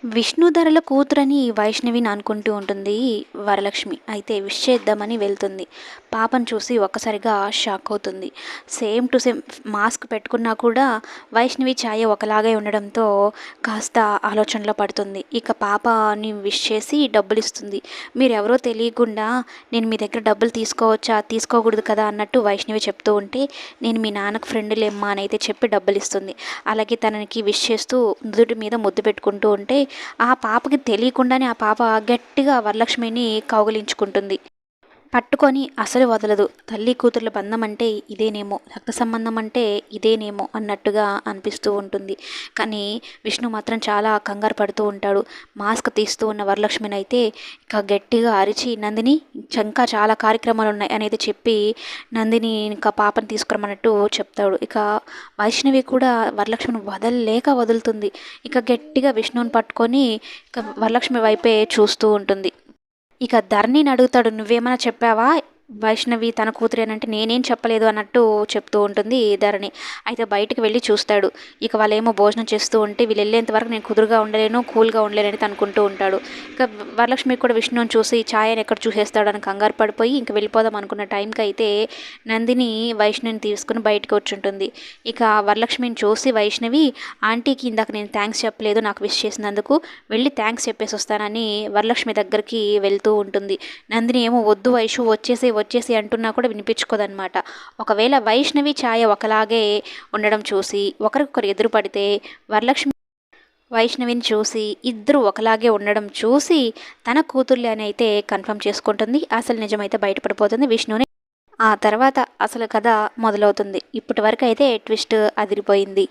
విష్ణుధరల కూతురని వైష్ణవిని అనుకుంటూ ఉంటుంది వరలక్ష్మి. అయితే విష్ చేద్దామని వెళ్తుంది. పాపను చూసి ఒక్కసారిగా షాక్ అవుతుంది. సేమ్ టు సేమ్ మాస్క్ పెట్టుకున్నా కూడా వైష్ణవి ఛాయ ఒకలాగే ఉండడంతో కాస్త ఆలోచనలో పడుతుంది. ఇక పాపని విష్ చేసి డబ్బులిస్తుంది. మీరెవరో తెలియకుండా నేను మీ దగ్గర డబ్బులు తీసుకోవచ్చా, తీసుకోకూడదు కదా అన్నట్టు వైష్ణవి చెప్తూ ఉంటే, నేను మీ నాన్నకు ఫ్రెండ్లేమ్మా అని అయితే చెప్పి డబ్బులిస్తుంది. అలాగే తనకి విష్ చేస్తూ నుదుటి మీద ముద్దు పెట్టుకుంటూ ఉంటే ఆ పాపకి తెలియకుండానే ఆ పాప గట్టిగా వరలక్ష్మిని కౌగిలించుకుంటుంది. పట్టుకొని అసలు వదలదు. తల్లి కూతుర్ల బంధం అంటే ఇదేనేమో, రక్త సంబంధం అంటే ఇదేనేమో అన్నట్టుగా అనిపిస్తూ ఉంటుంది. కానీ విష్ణు మాత్రం చాలా కంగారు పడుతూ ఉంటాడు. మాస్క్ తీస్తూ ఉన్న వరలక్ష్మిని అయితే ఇక గట్టిగా అరిచి, నందిని ఇంకా చాలా కార్యక్రమాలు ఉన్నాయి అనేది చెప్పి నందిని ఇంకా పాపను తీసుకురమన్నట్టు చెప్తాడు. ఇక వైష్ణవి కూడా వరలక్ష్మిని వదలలేక వదులుతుంది. ఇక గట్టిగా విష్ణువుని పట్టుకొని ఇక వరలక్ష్మి వైపే చూస్తూ ఉంటుంది. ఇక ధరణిని అడుగుతాడు, నువ్వేమైనా చెప్పావా వైష్ణవి తన కూతురేనంటే, నేనేం చెప్పలేదు అన్నట్టు చెప్తూ ఉంటుంది ధరణి. అయితే బయటికి వెళ్ళి చూస్తాడు. ఇక వాళ్ళేమో భోజనం చేస్తూ ఉంటే వీళ్ళు వెళ్ళేంత వరకు నేను కుదురుగా ఉండలేను, కూల్గా ఉండలేనని అనుకుంటూ ఉంటాడు. ఇక వరలక్ష్మి కూడా విష్ణుని చూసి ఛాయని ఎక్కడ చూసేస్తాడు అని కంగారు పడిపోయి ఇంక వెళ్ళిపోదాం అనుకున్న టైంకి అయితే నందిని వైష్ణవిని తీసుకుని బయటకు వచ్చుంటుంది. ఇక వరలక్ష్మిని చూసి వైష్ణవి, ఆంటీకి ఇందాక నేను థ్యాంక్స్ చెప్పలేదు నాకు విష్ చేసినందుకు, వెళ్ళి థ్యాంక్స్ చెప్పేసి వస్తానని వరలక్ష్మి దగ్గరికి వెళ్తూ ఉంటుంది. నందిని ఏమో వద్దు వైషు వచ్చేసి అంటున్నా కూడా వినిపించుకోదనమాట. ఒకవేళ వైష్ణవి ఛాయ ఒకలాగే ఉండడం చూసి ఒకరికొకరు ఎదురు పడితే వరలక్ష్మి వైష్ణవిని చూసి ఇద్దరు ఒకలాగే ఉండడం చూసి తన కూతుర్లే అని అయితే కన్ఫర్మ్ చేసుకుంటుంది. అసలు నిజమైతే బయటపడిపోతుంది విష్ణుని. ఆ తర్వాత అసలు కథ మొదలవుతుంది. ఇప్పటి వరకు అయితే ట్విస్ట్ అదిరిపోయింది.